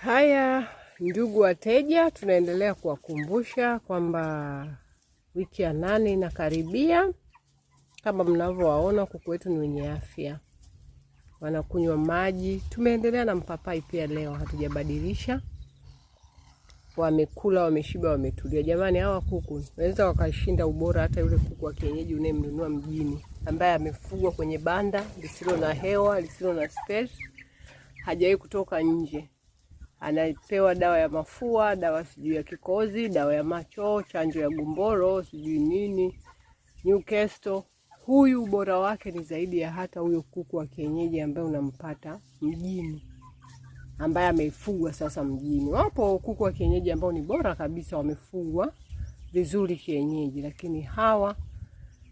Haya, ndugu wateja, tunaendelea kuwakumbusha kwamba wiki ya 8 inakaribia. Kama mnavyowaona, kuku wetu ni wenye afya, wanakunywa maji. Tumeendelea na mpapai pia leo, hatujabadilisha. Wamekula, wameshiba, wametulia. Jamani, hawa kuku wanaweza wakashinda ubora hata yule kuku wa kienyeji unayemnunua mjini, ambaye amefugwa kwenye banda lisilo na hewa, lisilo na space, hajawahi kutoka nje. Anapewa dawa ya mafua, dawa sijui ya kikozi, dawa ya macho, chanjo ya gumboro, sijui nini, Newcastle. Huyu ubora wake ni zaidi ya hata huyo kuku wa kienyeji ambaye unampata mjini, ambaye amefugwa sasa mjini. Wapo kuku wa kienyeji ambao ni bora kabisa, wamefugwa vizuri kienyeji, lakini hawa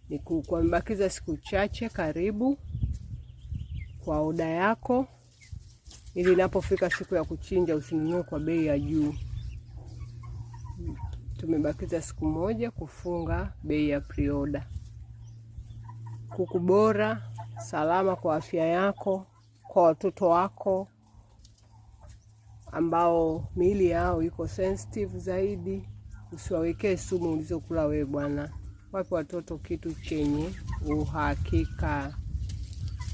ni kuku. Wamebakiza siku chache, karibu kwa oda yako, ili inapofika siku ya kuchinja usinunue kwa bei ya juu. Tumebakiza siku moja kufunga bei ya pre-order. Kuku bora, salama kwa afya yako, kwa watoto wako ambao miili yao iko sensitive zaidi. Usiwawekee sumu ulizokula wewe bwana. Wape watoto kitu chenye uhakika.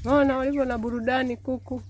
Naona walivyo na burudani kuku.